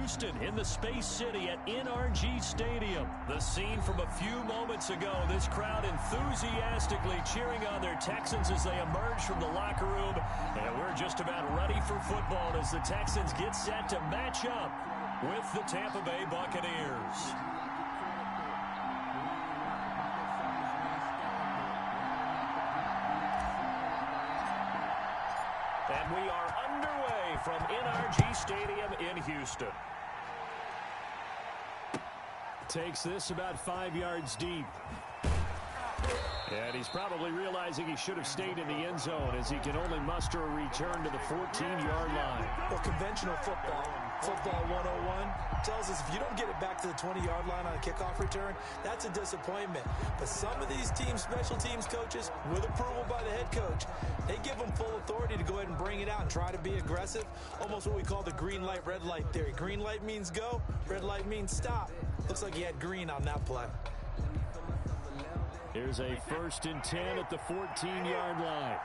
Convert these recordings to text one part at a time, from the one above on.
Houston in the Space City at NRG Stadium. The scene from a few moments ago. This crowd enthusiastically cheering on their Texans as they emerge from the locker room. And we're just about ready for football as the Texans get set to match up with the Tampa Bay Buccaneers. And we are underway from NRG Stadium in Houston. Takes this about 5 yards deep. And he's probably realizing he should have stayed in the end zone as he can only muster a return to the 14-yard line. Well, conventional football 101, tells us if you don't get it back to the 20-yard line on a kickoff return, that's a disappointment. But some of these teams, special teams coaches, with approval by the head coach, they give them full authority to go ahead and bring it out and try to be aggressive. Almost what we call the green light, red light theory. Green light means go, red light means stop. Looks like he had green on that play. Here's a 1st and 10 at the 14-yard line.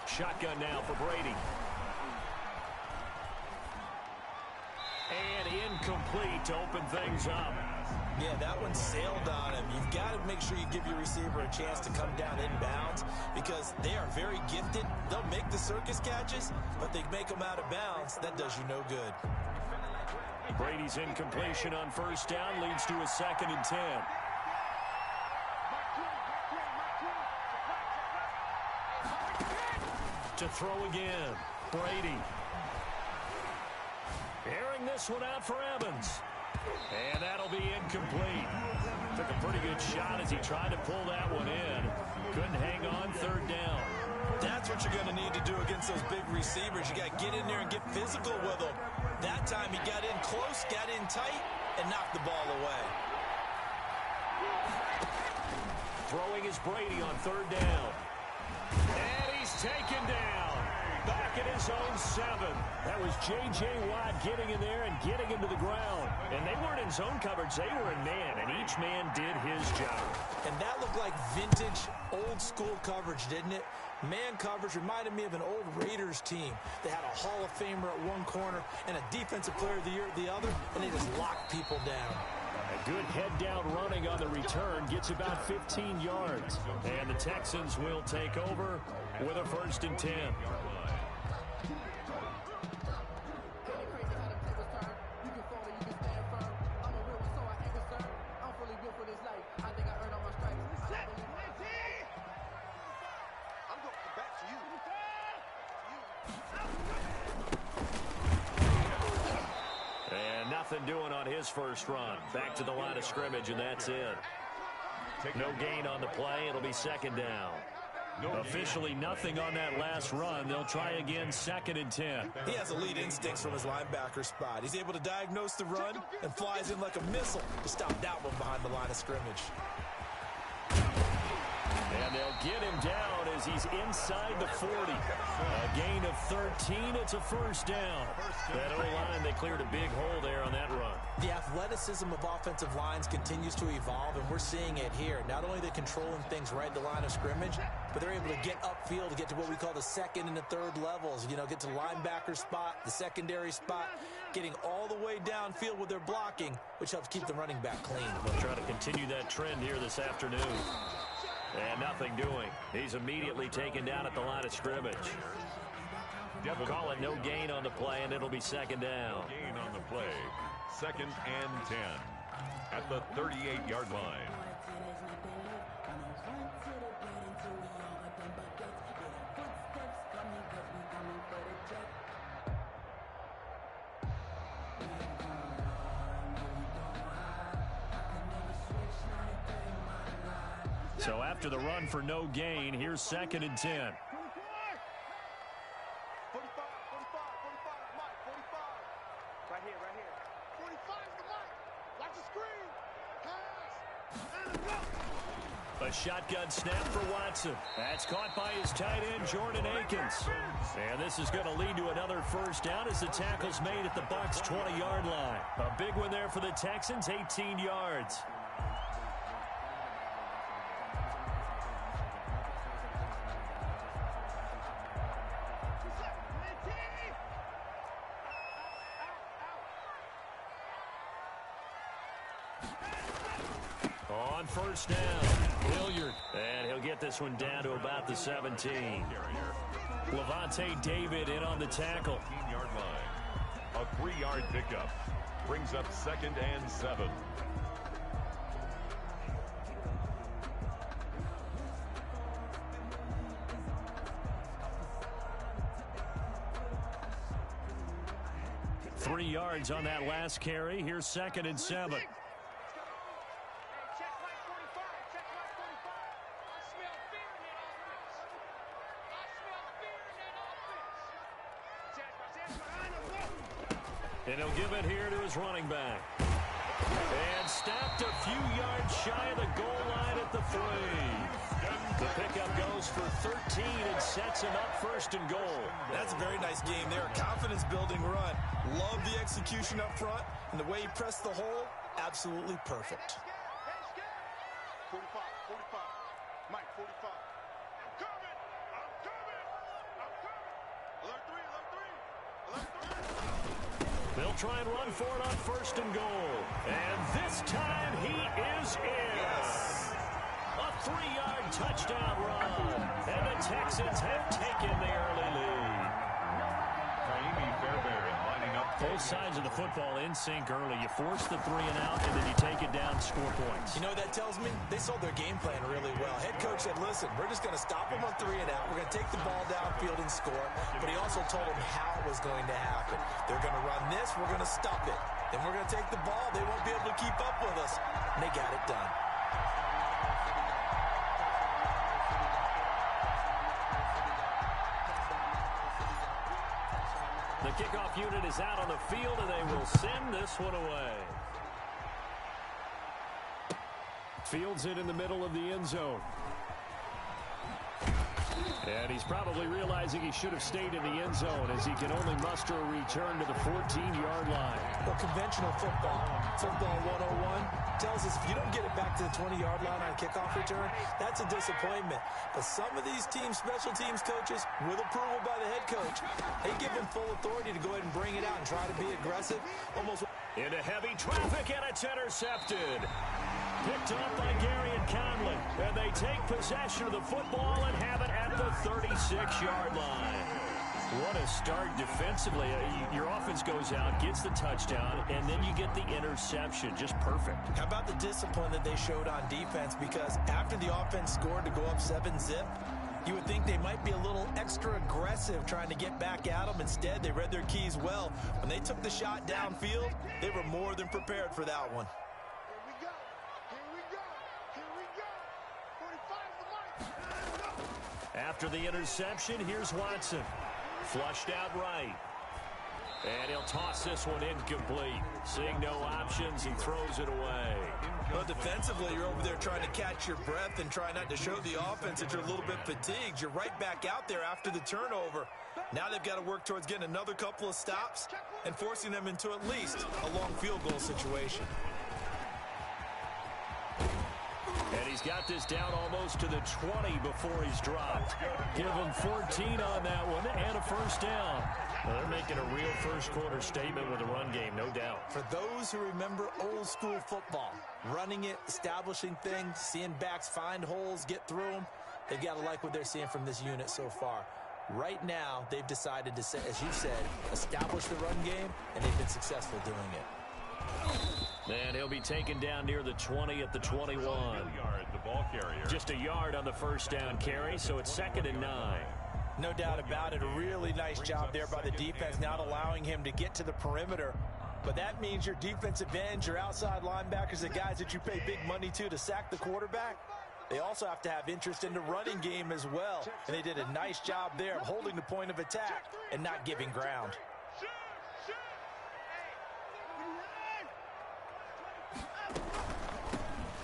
Shotgun now for Brady. And incomplete to open things up. Yeah, that one sailed on him. You've got to make sure you give your receiver a chance to come down inbounds because they are very gifted. They'll make the circus catches, but they make them out of bounds. That does you no good. Brady's incompletion on 1st down leads to a 2nd and 10. To throw again, Brady. Airing this one out for Evans. And that'll be incomplete. Took a pretty good shot as he tried to pull that one in. Couldn't hang on 3rd down. That's what you're going to need to do against those big receivers. You got to get in there and get physical with them. That time he got in close, got in tight, and knocked the ball away. Throwing is Brady on 3rd down. And he's taken down. Back at his own 7. That was J.J. Watt getting in there and getting him to the ground. And they weren't in zone coverage. They were in man, and each man did his job. And that looked like vintage, old-school coverage, didn't it? Man coverage reminded me of an old Raiders team. They had a Hall of Famer at one corner and a Defensive Player of the Year at the other, and they just locked people down. A good head-down running on the return gets about 15 yards. And the Texans will take over with a 1st and 10. Nothing doing on his 1st run. Back to the line of scrimmage, and that's it. No gain on the play. It'll be 2nd down. Officially nothing on that last run. They'll try again, 2nd and 10. He has elite instincts from his linebacker spot. He's able to diagnose the run and flies in like a missile to stop that one behind the line of scrimmage. And they'll get him down as he's inside the 40. A gain of 13. It's a 1st down. That O-line, they cleared a big hole there on that run. The athleticism of offensive lines continues to evolve, and we're seeing it here. Not only are they controlling things right at the line of scrimmage, but they're able to get upfield to get to what we call the 2nd and the 3rd levels. You know, get to the linebacker spot, the secondary spot, getting all the way downfield with their blocking, which helps keep the running back clean. They'll try to continue that trend here this afternoon. And nothing doing. He's immediately taken down at the line of scrimmage. Call it no gain on the play, and it'll be 2nd down. Gain on the play. 2nd and 10 at the 38-yard line. So after the run for no gain, here's 2nd and 10. A shotgun snap for Watson. That's caught by his tight end, Jordan Akins. And this is going to lead to another 1st down as the tackle's made at the Bucs' 20-yard line. A big one there for the Texans, 18 yards. On first down, Hilliard. And he'll get this one down to about the 17. Levante David in on the tackle. 15-yard line. A 3-yard pickup. Brings up 2nd and 7. Three yards on that last carry. Here's 2nd and 7. And he'll give it here to his running back. And stopped a few yards shy of the goal line at the 3. The pickup goes for 13 and sets him up 1st and goal. That's a very nice game there. Confidence-building run. Love the execution up front. And the way he pressed the hole, absolutely perfect. 45, 45. Mike, 45. I'm coming. Alert 3, alert 3. Alert 3. They'll try and run for it on 1st and goal. And this time he is in. Yes. A 3-yard touchdown run. And the Texans have taken the early lead. Amy Fairbairn lining up. Both sides of the football in sync early. You force the 3 and out, and then you take it down, score points. You know what that tells me? They sold their game plan really well. Head coach said, listen, we're just going to stop them on 3 and out. We're going to take the ball downfield and score. But he also told them how it was going to happen. They're going to run this. We're going to stop it. Then we're going to take the ball. They won't be able to keep up with us. And they got it done. The kickoff unit is out on the field, and they will send this one away. Fields it in the middle of the end zone. And he's probably realizing he should have stayed in the end zone as he can only muster a return to the 14-yard line. Well, conventional football 101, tells us if you don't get it back to the 20-yard line on a kickoff return, that's a disappointment. But some of these special teams coaches, with approval by the head coach, they give them full authority to go ahead and bring it out and try to be aggressive. Almost into heavy traffic, and it's intercepted. Picked up by Gary and Conley. And they take possession of the football and have it at the 36-yard line. What a start defensively. Your offense goes out, gets the touchdown, and then you get the interception. Just perfect. How about the discipline that they showed on defense? Because after the offense scored to go up 7-zip, you would think they might be a little extra aggressive trying to get back at them. Instead, they read their keys well. When they took the shot downfield, they were more than prepared for that one. After the interception, here's Watson. Flushed out right. And he'll toss this one incomplete. Seeing no options, and throws it away. Well, defensively, you're over there trying to catch your breath and try not to show the offense that you're a little bit fatigued. You're right back out there after the turnover. Now they've got to work towards getting another couple of stops and forcing them into at least a long field goal situation. And he's got this down almost to the 20 before he's dropped. Give him 14 on that one and a first down. Well, they're making a real first-quarter statement with a run game, no doubt. For those who remember old-school football, running it, establishing things, seeing backs find holes, get through them, they've got to like what they're seeing from this unit so far. Right now, they've decided to, as you said, establish the run game, and they've been successful doing it. And he'll be taken down near the 20 at the 21. The ball carrier. Just a yard on the first down carry, so it's 2nd and 9. No doubt about it. A really nice job there by the defense, not allowing him to get to the perimeter. But that means your defensive ends, your outside linebackers, the guys that you pay big money to sack the quarterback, they also have to have interest in the running game as well. And they did a nice job there of holding the point of attack and not giving ground.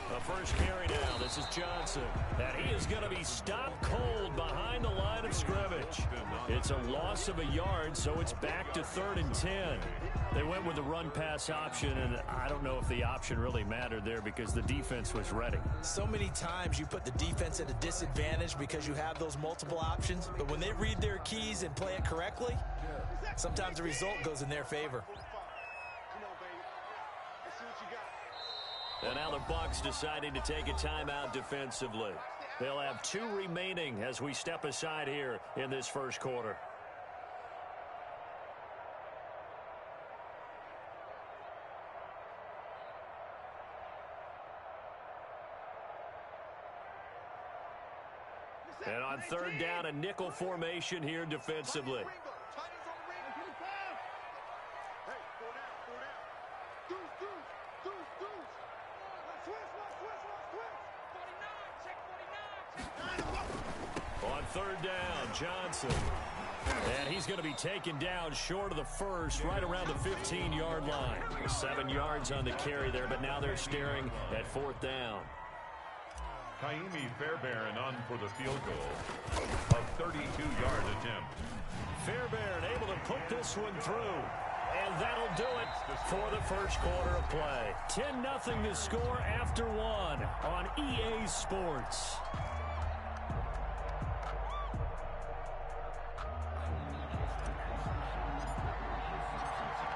The first carry now. This is Johnson. And he is going to be stopped cold behind the line of scrimmage. It's a loss of a yard, so it's back to 3rd and 10. They went with the run-pass option, and I don't know if the option really mattered there because the defense was ready. So many times you put the defense at a disadvantage because you have those multiple options, but when they read their keys and play it correctly, sometimes the result goes in their favor. And now the Bucs deciding to take a timeout defensively. They'll have 2 remaining as we step aside here in this first quarter. And on third down, a nickel formation here defensively. On third down, Johnson. And he's going to be taken down short of the first, right around the 15-yard line. 7 yards on the carry there, but now they're staring at fourth down. Kaimi Fairbairn on for the field goal. A 32-yard attempt. Fairbairn able to put this one through. And that'll do it for the first quarter of play. 10-0 to score after 1 on EA Sports.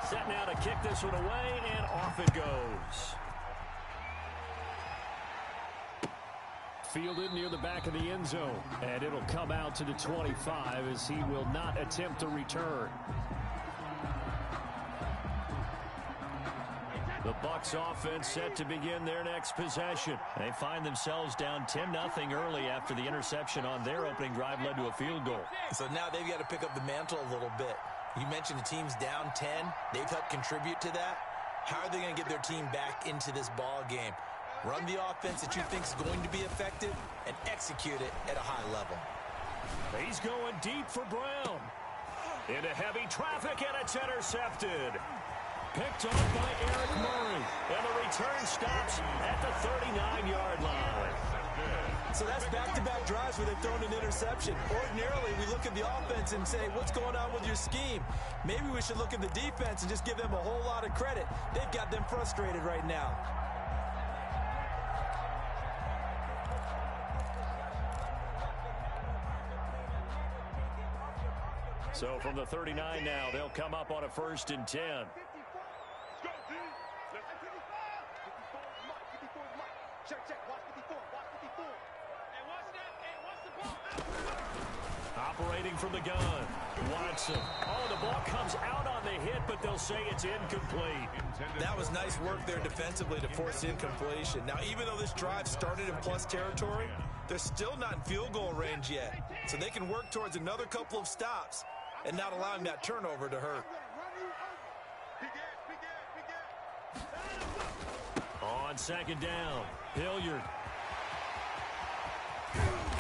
Set now to kick this one away, and off it goes. Fielded near the back of the end zone, and it'll come out to the 25 as he will not attempt to return. The Bucs offense set to begin their next possession. They find themselves down 10-0 early after the interception on their opening drive led to a field goal. So now they've got to pick up the mantle a little bit. You mentioned the team's down 10. They've helped contribute to that. How are they going to get their team back into this ball game? Run the offense that you think is going to be effective and execute it at a high level. He's going deep for Brown. Into heavy traffic, and it's intercepted. Picked off by Eric Murray. And the return stops at the 39-yard line. So that's back-to-back drives where they've thrown an interception. Ordinarily, we look at the offense and say, what's going on with your scheme? Maybe we should look at the defense and just give them a whole lot of credit. They've got them frustrated right now. So from the 39 now, they'll come up on a 1st and 10. Operating from the gun, Watson. Oh, the ball comes out on the hit, but they'll say it's incomplete. That was nice work there defensively to force incompletion. Now, even though this drive started in plus territory, they're still not in field goal range yet. So they can work towards another couple of stops and not allowing that turnover to hurt. On second down, Hilliard.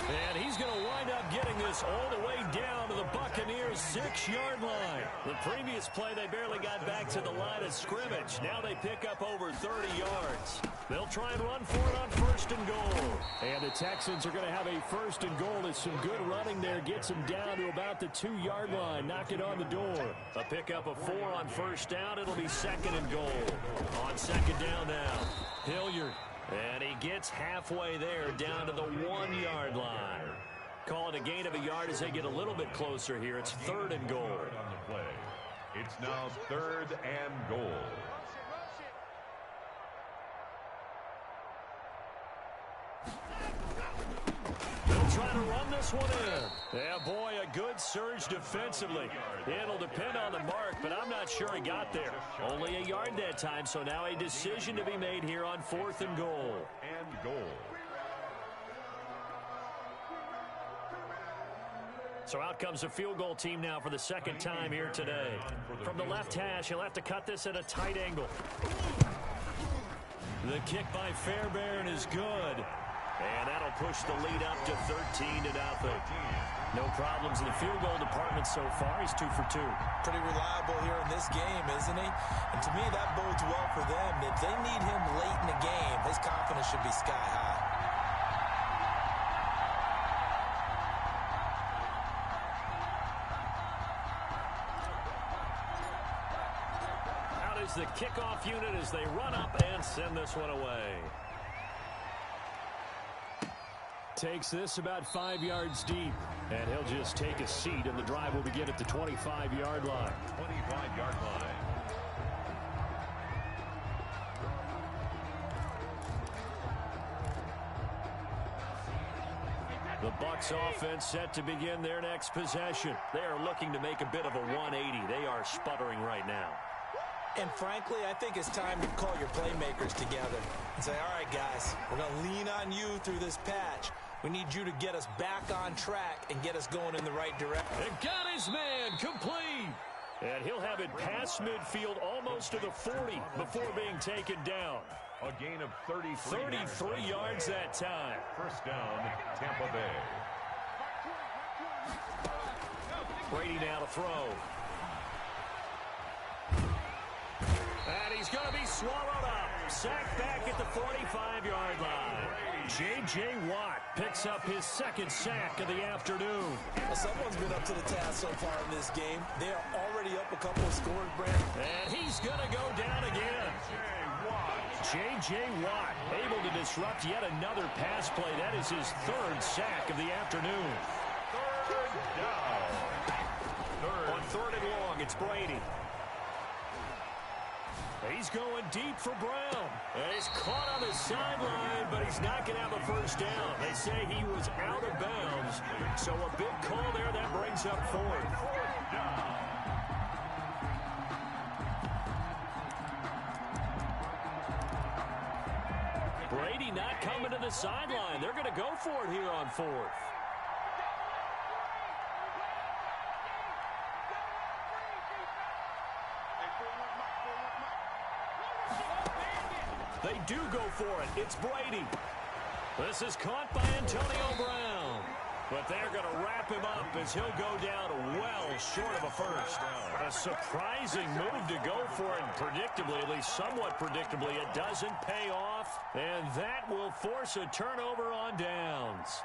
And he's going to wind up getting this all the way down to the Buccaneers' 6-yard line. The previous play, they barely got back to the line of scrimmage. Now they pick up over 30 yards. They'll try and run for it on 1st and goal. And the Texans are going to have a 1st and goal. There's some good running there. Gets them down to about the 2-yard line. Knock it on the door. A pickup of 4 on 1st down. It'll be 2nd and goal. On 2nd down now, Hilliard. And he gets halfway there down to the 1-yard line. Call it a gain of a yard as they get a little bit closer here. It's 3rd and goal. On the play. It's now 3rd and goal. They'll try to run this one in. Yeah, boy, a good surge defensively. It'll depend on the mark, but I'm not sure he got there. Only a yard that time, so now a decision to be made here on 4th and goal. And goal. So out comes the field goal team now for the 2nd time here today. From the left hash, he'll have to cut this at a tight angle. The kick by Fairbairn is good. And that'll push the lead up to 13-0. No problems in the field goal department so far. He's 2 for 2. Pretty reliable here in this game, isn't he? And to me, that bodes well for them. If they need him late in the game, his confidence should be sky high. Out is the kickoff unit as they run up and send this one away. Takes this about 5 yards deep, and he'll just take a seat, and the drive will begin at the 25-yard line. 25-yard line. The Bucs offense set to begin their next possession. They are looking to make a bit of a 180. They are sputtering right now. And frankly, I think it's time to call your playmakers together and say, all right, guys, we're going to lean on you through this patch. We need you to get us back on track and get us going in the right direction. And got his man complete. And he'll have it past midfield almost to the 40 before being taken down. A gain of 33 yards that time. First down, Tampa Bay. Brady now to throw. And he's going to be swallowed up. Sacked back at the 45-yard line. J.J. Watt picks up his second sack of the afternoon. Well, someone's been up to the task so far in this game. They are already up a couple of scores, Brent. And he's going to go down again. J.J. Watt able to disrupt yet another pass play. That is his third sack of the afternoon. Third down. On third and long, it's Brady. He's going deep for Brown. And he's caught on the sideline, but he's not going to have a first down. They say he was out of bounds. So a big call there. That brings up fourth. Brady not coming to the sideline. They're going to go for it here on fourth. They do go for it. It's Brady. This is caught by Antonio Brown. But they're going to wrap him up as he'll go down well short of a first. A surprising move to go for it. Predictably, at least somewhat predictably, it doesn't pay off. And that will force a turnover on downs.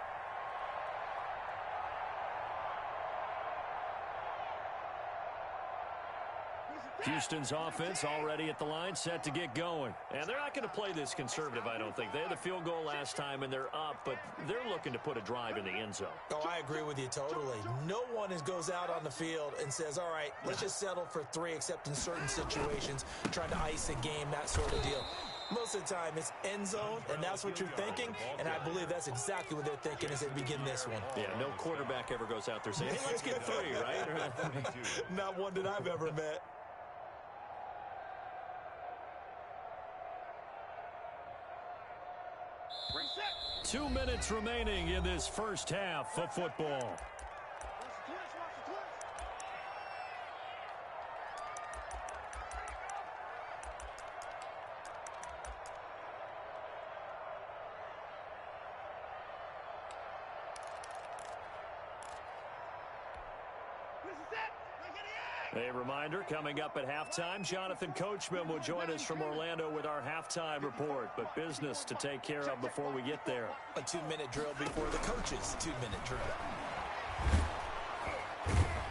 Houston's offense already at the line, set to get going. And they're not going to play this conservative, I don't think. They had the field goal last time, and they're up, but they're looking to put a drive in the end zone. Oh, I agree with you totally. No one goes out on the field and says, all right, let's just settle for 3, except in certain situations, trying to ice a game, that sort of deal. Most of the time, it's end zone, and that's what you're thinking, and I believe that's exactly what they're thinking as they begin this one. Yeah, no quarterback ever goes out there saying, hey, let's get 3, right? Not one that I've ever met. Reset. 2 minutes remaining in this first half of football. A reminder, coming up at halftime, Jonathan Coachman will join us from Orlando with our halftime report. But business to take care of before we get there. A 2-minute drill before the coach's 2-minute drill.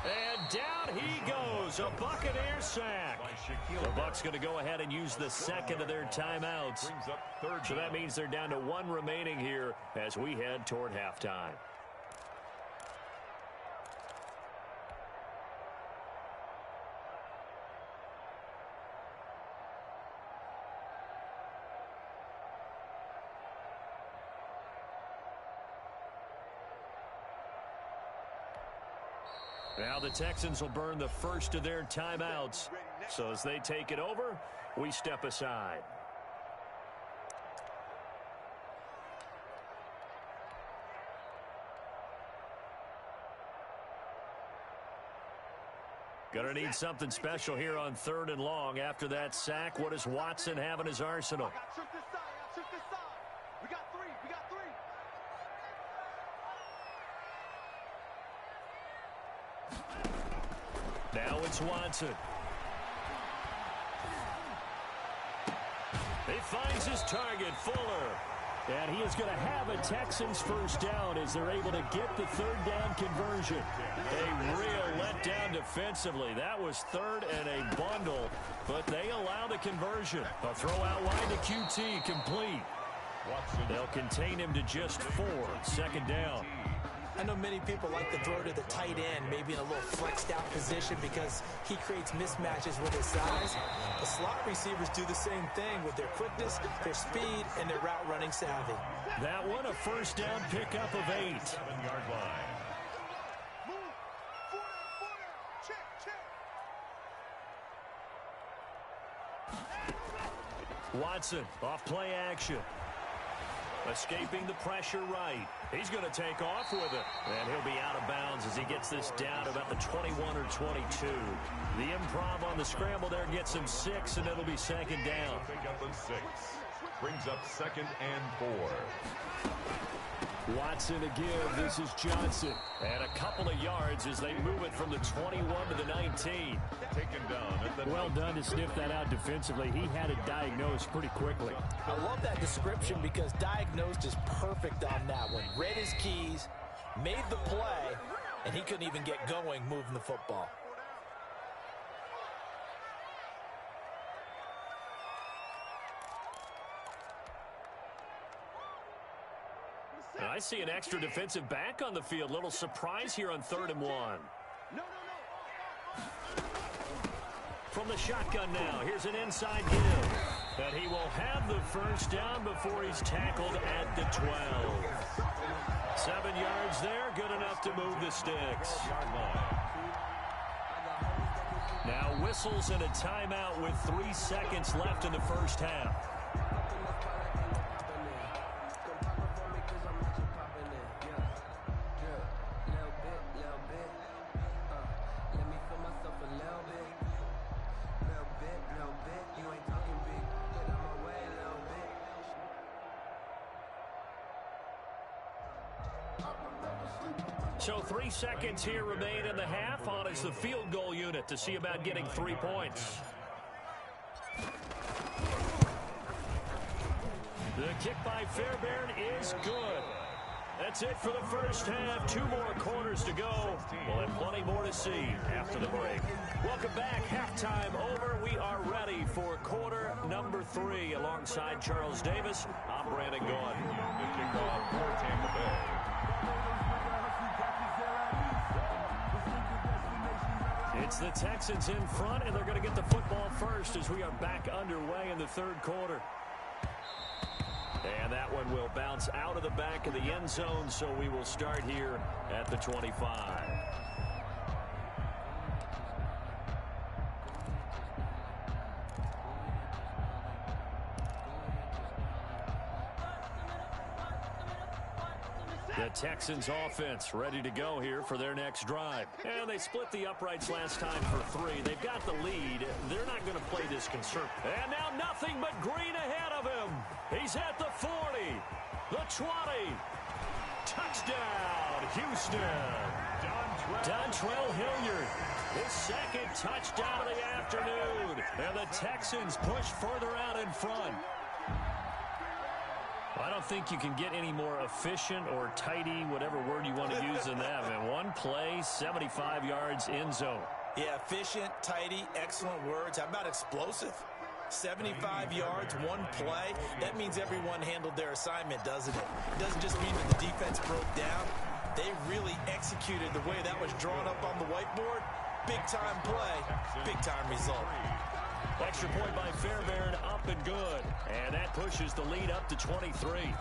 And down he goes, a Buccaneer sack. The Bucs going to go ahead and use the second of their timeouts. So that means they're down to 1 remaining here as we head toward halftime. Now the Texans will burn the first of their timeouts. So as they take it over, we step aside. Gonna need something special here on 3rd and long. After that sack, what does Watson have in his arsenal? I took this side. We got 3. Now it's Watson. He finds his target, Fuller. And he is going to have a Texans first down as they're able to get the 3rd down conversion. A real letdown defensively. That was 3rd and a bundle, but they allow the conversion. A throw out wide to QT, complete. They'll contain him to just 4, 2nd down. And no many people like to throw to the tight end, maybe in a little flexed out position because he creates mismatches with his size. The slot receivers do the same thing with their quickness, their speed, and their route running savvy. That one a first down pickup of 8. 7-yard line. Watson off play action. Escaping the pressure right. He's going to take off with it. And he'll be out of bounds as he gets this down to about the 21 or 22. The improv on the scramble there gets him 6, and it'll be second down. Pick up a 6. Brings up 2nd and 4. Watson again. This is Johnson. And a couple of yards as they move it from the 21 to the 19. Taken down at the Well done to sniff that out defensively. He had it diagnosed pretty quickly. I love that description because diagnosed is perfect on that one. Read his keys, made the play, and he couldn't even get going moving the football. I see an extra defensive back on the field. Little surprise here on 3rd and 1. From the shotgun now, here's an inside give. And he will have the first down before he's tackled at the 12. 7 yards there, good enough to move the sticks. Now whistles and a timeout with 3 seconds left in the first half. So 3 seconds here remain in the half. On is the field goal unit to see about getting 3 points. The kick by Fairbairn is good. That's it for the first half. 2 more quarters to go. We'll have plenty more to see after the break. Welcome back. Halftime over. We are ready for quarter number 3. Alongside Charles Davis, I'm Brandon Gaughan. The kickoff for Tampa Bay. It's the Texans in front, and they're going to get the football first as we are back underway in the 3rd quarter. And that one will bounce out of the back of the end zone, so we will start here at the 25. The Texans offense ready to go here for their next drive. And they split the uprights last time for 3. They've got the lead. They're not going to play this conservative. And now nothing but green ahead of him. He's at the 40, the 20. Touchdown, Houston. Dontrell Hilliard, his 2nd touchdown of the afternoon. And the Texans push further out in front. I don't think you can get any more efficient or tidy, whatever word you want to use in that. Man, 1 play, 75 yards in zone. Yeah, efficient, tidy, excellent words. How about explosive? 75 yards, 1 play. That means everyone handled their assignment, doesn't it? It doesn't just mean that the defense broke down. They really executed the way that was drawn up on the whiteboard. Big-time play, big-time result. Extra point by Fairbairn, up and good. And that pushes the lead up to 23.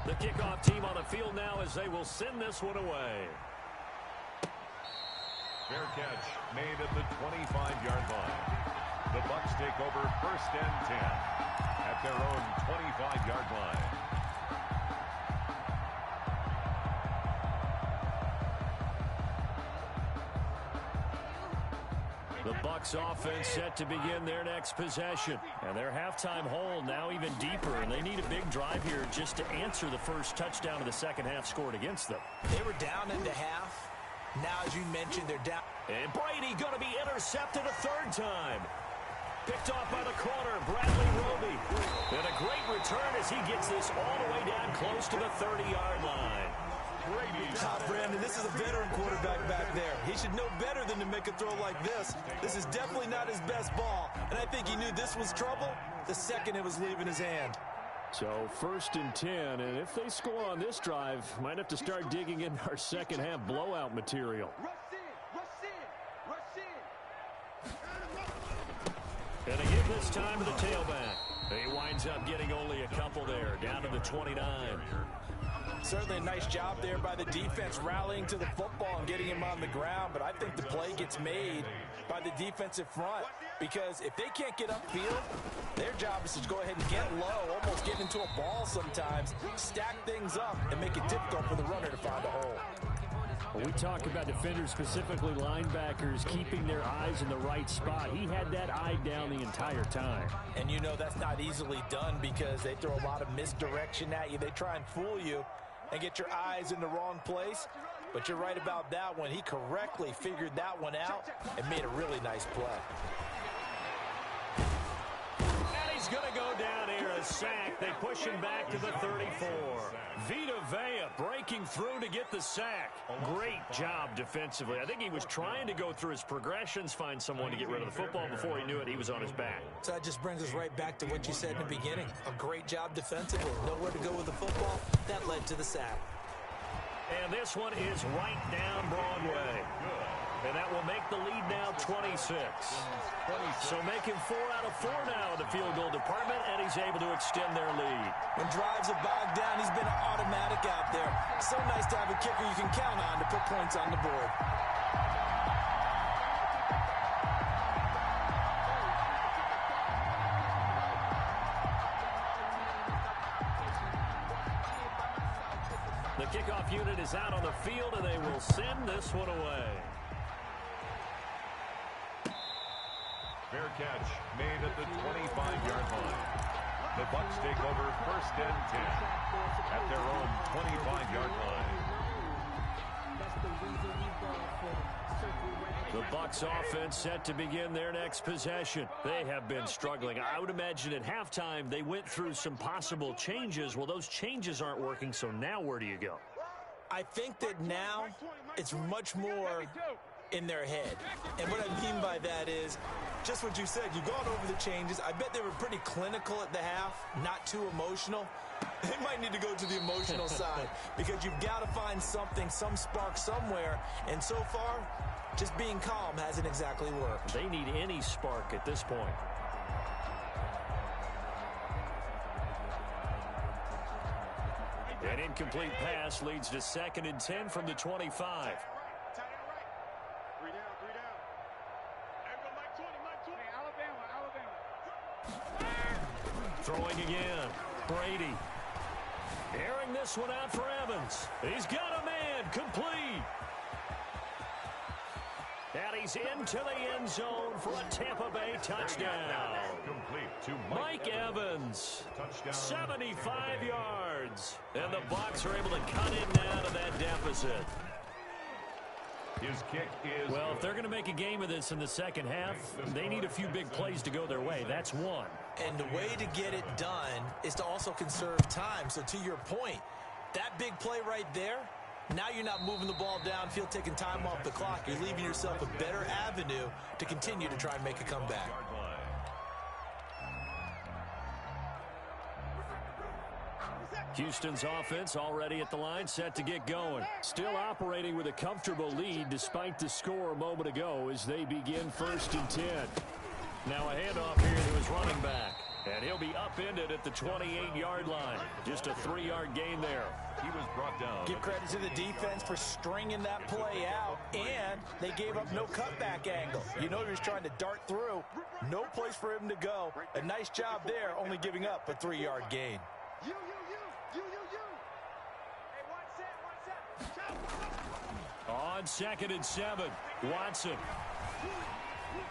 The kickoff team on the field now as they will send this one away. Fair catch made at the 25-yard line. The Bucs take over 1st and 10 at their own 25-yard line. The Bucs offense set to begin their next possession. And their halftime hole now even deeper, and they need a big drive here just to answer the first touchdown of the second half scored against them. They were down into half. Now, as you mentioned, they're down. And Brady going to be intercepted a 3rd time. Picked off by the corner, Bradley Roby. And a great return as he gets this all the way down close to the 30-yard line. Brandon, this is a veteran quarterback back there. He should know better than to make a throw like this. This is definitely not his best ball. And I think he knew this was trouble the second it was leaving his hand. So 1st and 10, and if they score on this drive, might have to start digging in our second half blowout material. And they give this time to the tailback. He winds up getting only a couple there, down to the 29. Certainly a nice job there by the defense rallying to the football and getting him on the ground, but I think the play gets made by the defensive front because if they can't get upfield, their job is to go ahead and get low, almost get into a ball sometimes, stack things up, and make it difficult for the runner to find a hole. When we talk about defenders, specifically linebackers, keeping their eyes in the right spot, he had that eye down the entire time. And you know that's not easily done because they throw a lot of misdirection at you. They try and fool you and get your eyes in the wrong place. But you're right about that one. He correctly figured that one out and made a really nice play. And he's going to go down here, a sack. They push him back to the 34. Vita Vea breaking through to get the sack. Great job defensively. I think he was trying to go through his progressions, find someone to get rid of the football. Before he knew it, he was on his back. So that just brings us right back to what you said in the beginning. A great job defensively. Nowhere to go with the football. That led to the sack. And this one is right down Broadway. And that will make the lead now 26. So making 4 out of 4 now in the field goal department, and he's able to extend their lead. When drives are bogged down, he's been an automatic out there. So nice to have a kicker you can count on to put points on the board. The kickoff unit is out on the field, and they will send this one away. Fair catch made at the 25-yard line. The Bucs take over 1st and 10 at their own 25-yard line. The Bucs offense set to begin their next possession. They have been struggling. I would imagine at halftime they went through some possible changes. Well, those changes aren't working, so now where do you go? I think that now it's much more in their head. And what I mean by that is just what you said. You've gone over the changes. I bet they were pretty clinical at the half, not too emotional. They might need to go to the emotional side because you've got to find something, some spark somewhere. And so far, just being calm hasn't exactly worked. They need any spark at this point. An incomplete pass leads to 2nd and 10 from the 25. Throwing again. Brady. Airing this one out for Evans. He's got a man. Complete. And he's into the end zone for a Tampa Bay touchdown. Complete to Mike Evans. Touchdown. 75 yards. And the Bucs are able to cut in now to that deficit. His kick is Well, if they're going to make a game of this in the second half, they need a few big plays to go their way. That's one. And the way to get it done is to also conserve time. So to your point, that big play right there, now you're not moving the ball downfield, taking time off the clock. You're leaving yourself a better avenue to continue to try and make a comeback. Houston's offense already at the line, set to get going. Still operating with a comfortable lead despite the score a moment ago as they begin 1st and 10. Now a handoff here to his running back. And he'll be upended at the 28-yard line. Just a 3-yard gain there. He was brought down. Give credit to the defense for stringing that play out, and they gave up no cutback angle. You know he was trying to dart through. No place for him to go. A nice job there, only giving up a 3-yard gain. You. Hey, one set. On 2nd and 7, Watson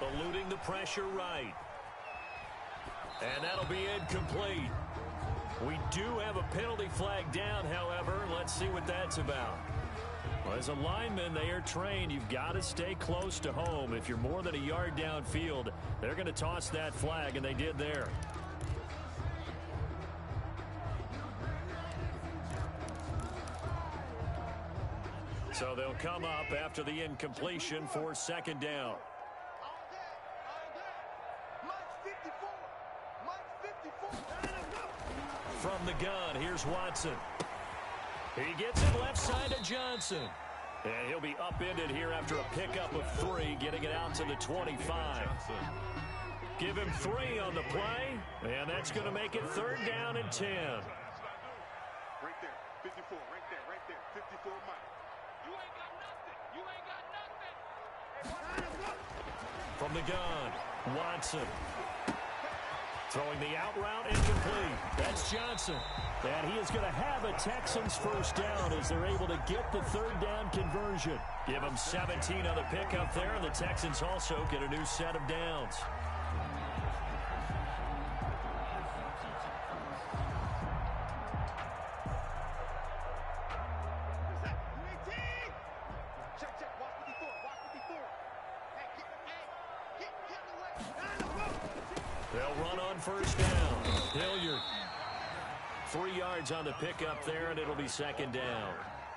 eluding the pressure right. And that'll be incomplete. We do have a penalty flag down, however. Let's see what that's about. Well, as a lineman, they are trained. You've got to stay close to home. If you're more than a yard downfield, they're going to toss that flag, and they did there. So they'll come up after the incompletion for 2nd down. from the gun. Here's Watson. He gets it left side to Johnson. And he'll be upended here after a pickup of 3, getting it out to the 25. Give him 3 on the play, and that's going to make it 3rd down and 10. Right there, 54, right there, 54 Mike. You ain't got nothing. You ain't got nothing. From the gun, Watson. Throwing the out route, incomplete. That's Johnson. And he is going to have a Texans first down as they're able to get the 3rd down conversion. Give them 17 on the pickup there, and the Texans also get a new set of downs. They'll run on first down. Hilliard. 3 yards on the pickup there, and it'll be 2nd down.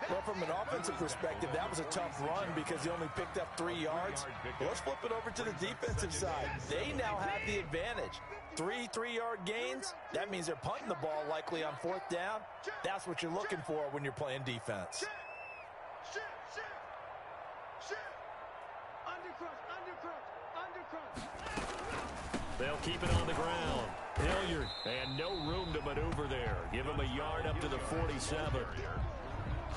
Well, from an offensive perspective, that was a tough run because he only picked up 3 yards. Well, let's flip it over to the defensive side. They now have the advantage. 3 3-yard gains, that means they're punting the ball likely on 4th down. That's what you're looking for when you're playing defense. They'll keep it on the ground. Hilliard, and no room to maneuver there. Give him a yard up to the 47.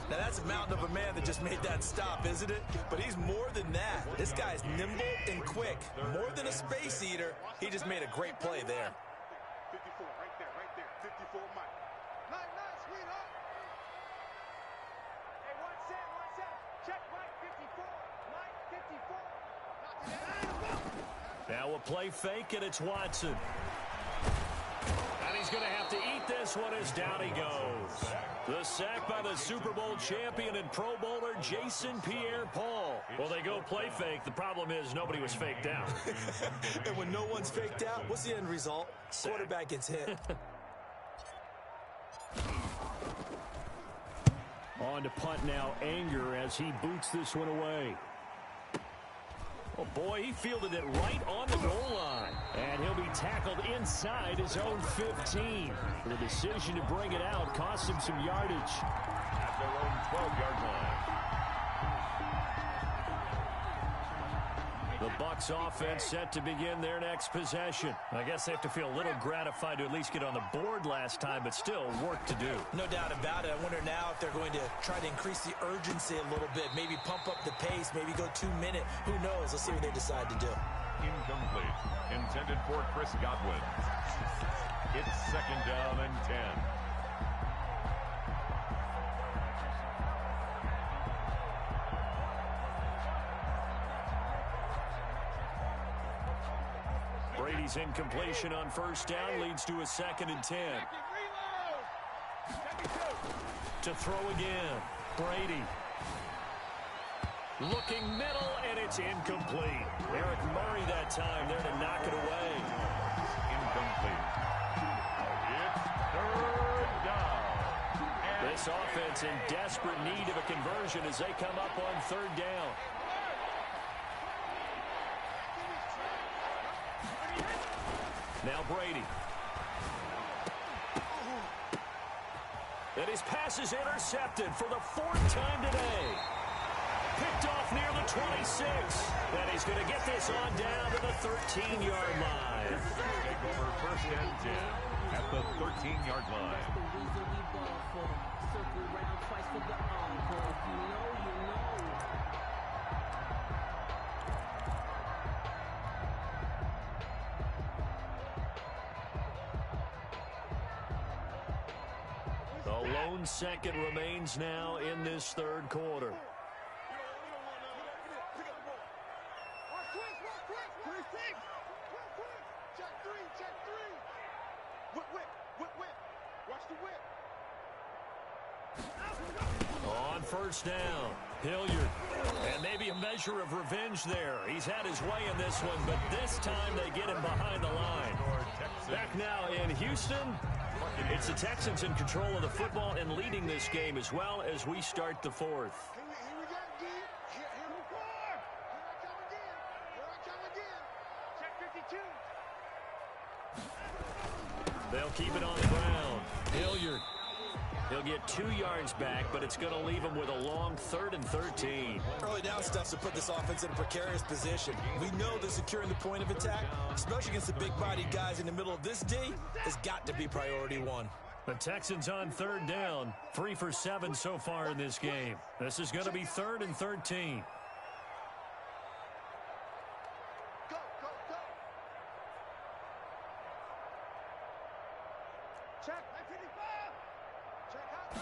Now, that's a mountain of a man that just made that stop, isn't it? But he's more than that. This guy's nimble and quick. More than a space eater, he just made a great play there. 54, right there, 54 Mike. Nice, sweetheart. Hey, one set. Check Mike 54. Now a play fake, and it's Watson. And he's going to have to eat this one as down he goes. The sack by the Super Bowl champion and Pro Bowler Jason Pierre-Paul. Well, they go play fake. The problem is nobody was faked out. And when no one's faked out, what's the end result? Quarterback gets hit. On to punt now, Anger, as he boots this one away. Oh, boy, he fielded it right on the goal line. And he'll be tackled inside his own 15. The decision to bring it out cost him some yardage. At their own 12-yard line. The Bucs offense set to begin their next possession. I guess they have to feel a little gratified to at least get on the board last time, but still work to do. No doubt about it. I wonder now if they're going to try to increase the urgency a little bit, maybe pump up the pace, maybe go 2-minute. Who knows? Let's see what they decide to do. Incomplete. Intended for Chris Godwin. It's 2nd down and 10. Brady's incompletion on first down leads to a 2nd and 10. To throw again. Brady. Looking middle, and it's incomplete. Eric Murray that time there to knock it away. Incomplete. It's 3rd down. This offense in desperate need of a conversion as they come up on 3rd down. Now Brady. And his pass is intercepted for the 4th time today. Picked off near the 26. And he's going to get this on down to the 13-yard line. Take over 1st and 10 at the 13-yard line. A lone second remains now in this 3rd quarter. On first down, Hilliard. And maybe a measure of revenge there. He's had his way in this one, but this time they get him behind the line. Back now in Houston, it's the Texans in control of the football and leading this game as well as we start the 4th. They'll keep it on the ground. Hilliard. He'll get 2 yards back, but it's going to leave him with a long 3rd and 13. Early down stuff to put this offense in a precarious position. We know that securing the point of attack, especially against the big-bodied guys in the middle of this D, has got to be priority 1. The Texans on 3rd down. 3 for 7 so far in this game. This is going to be 3rd and 13. Go, go, go. Check. 1985. Check out.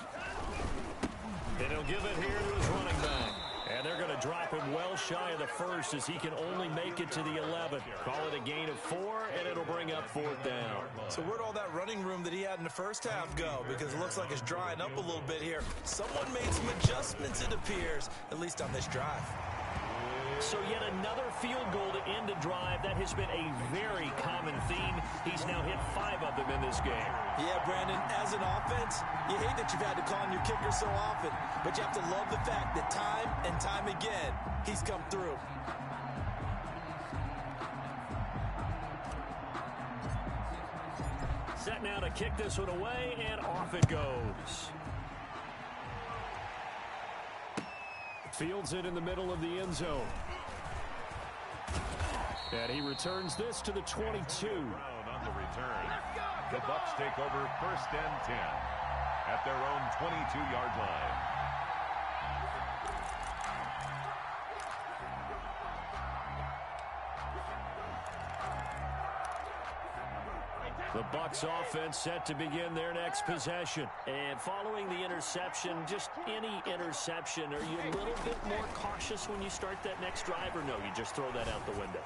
And he'll give it here to his running back. And they're going to drop him well shy of the 1st as he can only make it to the 11. Call it a gain of 4, and it'll bring up 4th down. So where'd all that running room that he had in the first half go? Because it looks like it's drying up a little bit here. Someone made some adjustments, it appears, at least on this drive. So yet another field goal to end a drive. That has been a very common theme. He's now hit 5 of them in this game. Yeah, Brandon, as an offense, you hate that you've had to call on your kicker so often, but you have to love the fact that time and time again, he's come through. Set now to kick this one away, and off it goes. Fields it in the middle of the end zone. And he returns this to the 22. On the return. The Bucks take over 1st and 10 at their own 22-yard line. The Bucks offense set to begin their next possession. And following the interception, just any interception, are you a little bit more cautious when you start that next drive, or no, you just throw that out the window?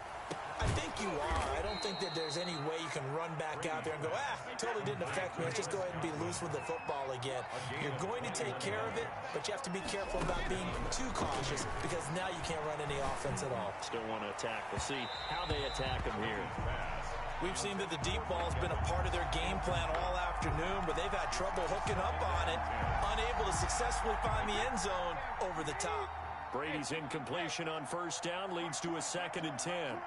I think you are. I don't think that there's any way you can run back out there and go, totally didn't affect me. Let's just go ahead and be loose with the football again. You're going to take care of it, but you have to be careful about being too cautious because now you can't run any offense at all. Still want to attack. We'll see how they attack him here. We've seen that the deep ball's been a part of their game plan all afternoon, but they've had trouble hooking up on it, unable to successfully find the end zone over the top. Brady's incompletion on 1st down leads to a 2nd and 10.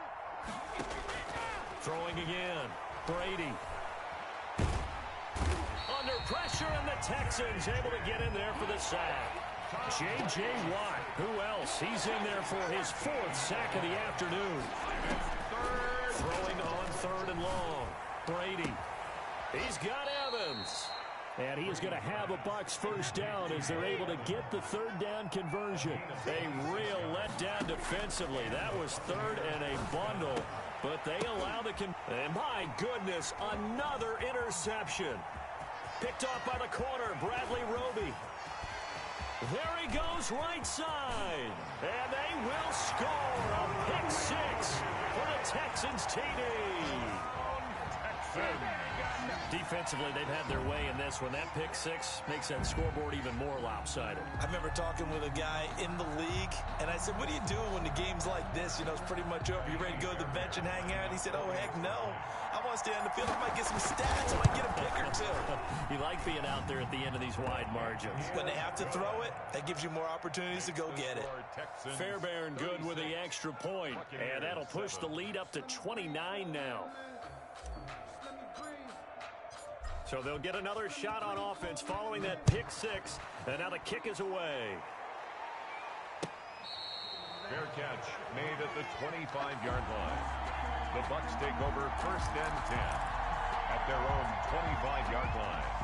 Throwing again. Brady. Under pressure, and the Texans able to get in there for the sack. J.J. Watt. Who else? He's in there for his 4th sack of the afternoon. Throwing on 3rd and long. Brady. He's got Evans. And he is going to have a Bucks 1st down as they're able to get the 3rd down conversion. A real letdown defensively. That was 3rd and a bundle. But they allow the and my goodness, another interception. Picked off by the corner, Bradley Roby. There he goes, right side. And they will score a pick 6 for the Texans TD. Defensively, they've had their way in this one. That pick 6 makes that scoreboard even more lopsided. I remember talking with a guy in the league, and I said, what are you doing when the game's like this? You know, it's pretty much over. You ready to go to the bench and hang out? He said, oh, heck no. I want to stay on the field. I might get some stats. I might get a pick or 2. You like being out there at the end of these wide margins. When they have to throw it, that gives you more opportunities to go get it. Fairbairn good with the extra point, and that'll push the lead up to 29 now. So they'll get another shot on offense following that pick 6, and now the kick is away. Fair catch made at the 25-yard line. The Bucks take over 1st and 10 at their own 25-yard line.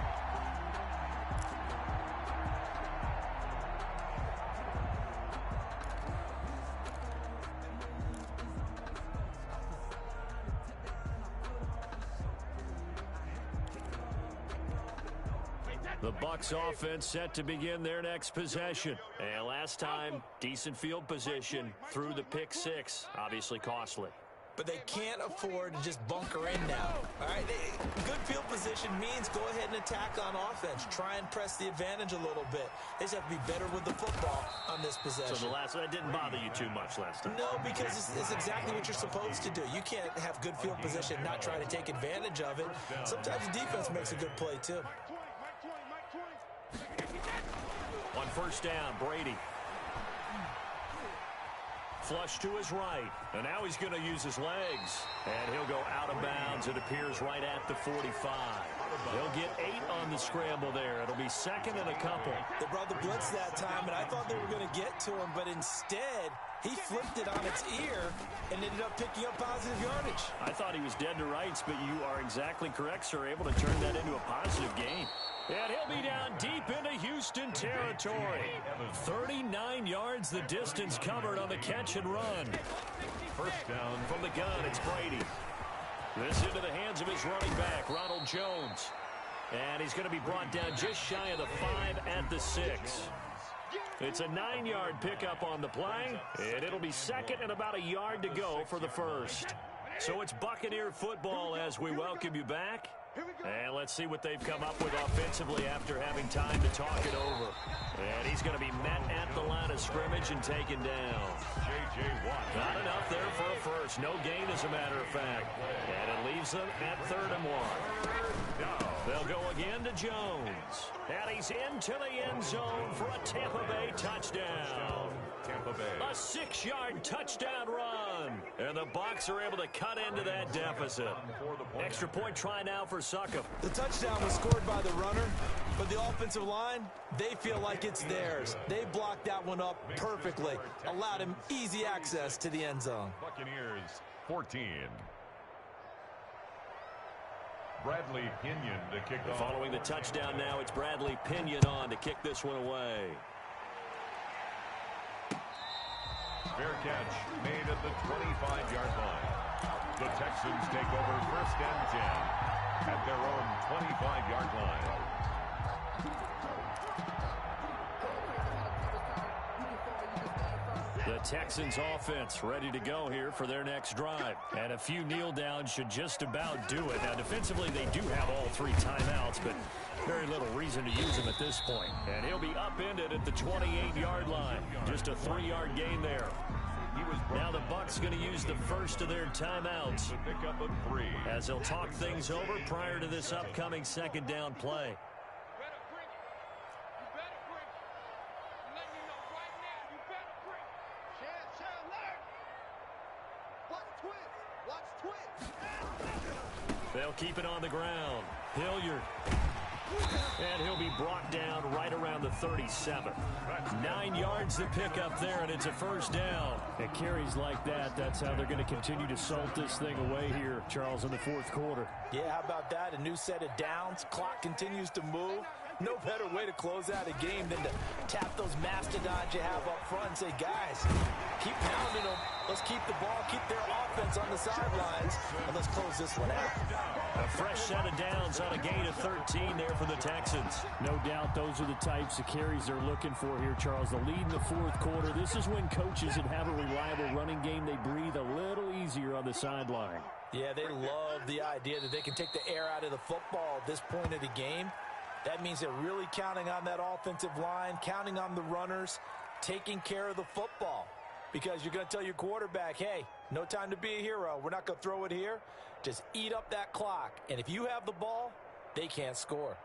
The Bucks offense set to begin their next possession. And last time, decent field position through the pick 6. Obviously costly. But they can't afford to just bunker in now. All right, good field position means go ahead and attack on offense. Try and press the advantage a little bit. They just have to be better with the football on this possession. So that didn't bother you too much last time? No, because it's exactly what you're supposed to do. You can't have good field position, not try to take advantage of it. Sometimes the defense makes a good play, too. On 1st down, Brady. flush to his right. And now he's going to use his legs. And he'll go out of bounds, it appears, right at the 45. He'll get 8 on the scramble there. It'll be second and a couple. They brought the blitz that time, and I thought they were going to get to him, but instead, he flipped it on its ear and ended up picking up positive yardage. I thought he was dead to rights, but you are exactly correct, sir. Able to turn that into a positive gain. And he'll be down deep into Houston territory. 39 yards the distance covered on the catch and run. First down from the gun, it's Brady. This into the hands of his running back, Ronald Jones. And he's going to be brought down just shy of the 5 at the 6. It's a 9-yard pickup on the play, and it'll be second and about a yard to go for the first. So it's Buccaneer football as we welcome you back. And let's see what they've come up with offensively after having time to talk it over. And he's going to be met at the line of scrimmage and taken down. J.J. Watt. Not enough there for a first. No gain, as a matter of fact. And it leaves them at 3rd and 1. They'll go again to Jones. And he's into the end zone for a Tampa Bay touchdown. Tampa Bay. A 6-yard touchdown run. And the Bucs are able to cut into that deficit. Extra point try now for Succop. The touchdown was scored by the runner, but the offensive line, they feel like it's theirs. They blocked that one up perfectly. Allowed him easy access to the end zone. Buccaneers 14. Bradley Pinion to kick off. Following the touchdown now, it's Bradley Pinion on to kick this one away. Fair catch made at the 25-yard line. The Texans take over first and 10 at their own 25-yard line. The Texans offense ready to go here for their next drive. And a few kneel downs should just about do it. Now, defensively, they do have all 3 timeouts, but very little reason to use them at this point. And he'll be upended at the 28-yard line. Just a 3-yard gain there. Now the Bucs going to use the first of their timeouts to pick up a 3 as they'll talk things over prior to this upcoming second down play. They'll keep it on the ground. Hilliard. And he'll be brought down right around the 37. 9 yards to pick up there, and it's a first down. At carries like that, that's how they're going to continue to salt this thing away here, Charles, in the 4th quarter. Yeah, how about that? A new set of downs. Clock continues to move. No better way to close out a game than to tap those mastodons you have up front and say, guys, keep pounding them. Let's keep the ball, keep their offense on the sidelines, and let's close this one out. A fresh set of downs on a gain of 13 there for the Texans. No doubt those are the types of carries they're looking for here, Charles. The lead in the 4th quarter. This is when coaches that have a reliable running game, they breathe a little easier on the sideline. Yeah, they love the idea that they can take the air out of the football at this point of the game. That means they're really counting on that offensive line, counting on the runners, taking care of the football. Because you're going to tell your quarterback, hey, no time to be a hero. We're not going to throw it here. Just eat up that clock. And if you have the ball, they can't score.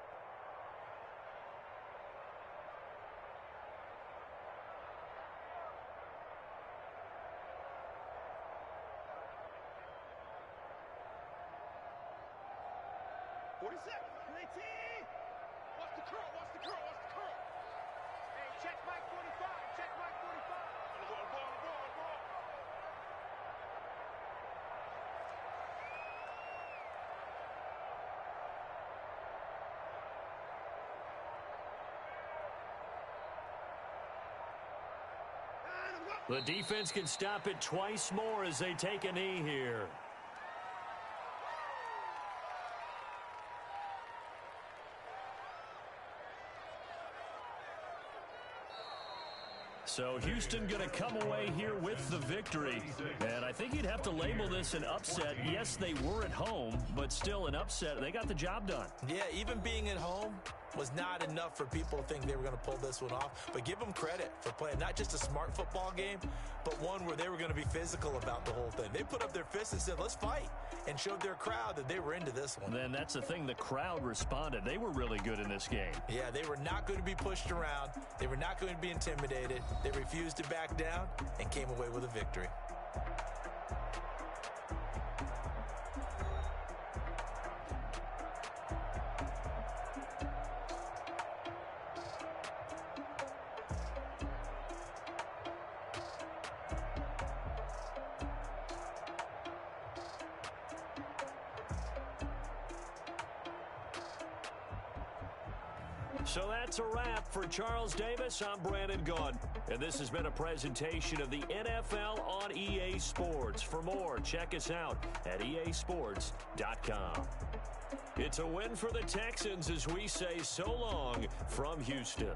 The defense can stop it twice more as they take a knee here. So Houston going to come away here with the victory. And I think you'd have to label this an upset. Yes, they were at home, but still an upset. They got the job done. Yeah, even being at home, was not enough for people to think they were going to pull this one off. But give them credit for playing not just a smart football game, but one where they were going to be physical about the whole thing. They put up their fists and said, let's fight, and showed their crowd that they were into this one. Then that's the thing. The crowd responded. They were really good in this game. Yeah, they were not going to be pushed around. They were not going to be intimidated. They refused to back down and came away with a victory. So that's a wrap. For Charles Davis, I'm Brandon Gaudin. And this has been a presentation of the NFL on EA Sports. For more, check us out at easports.com. It's a win for the Texans as we say so long from Houston.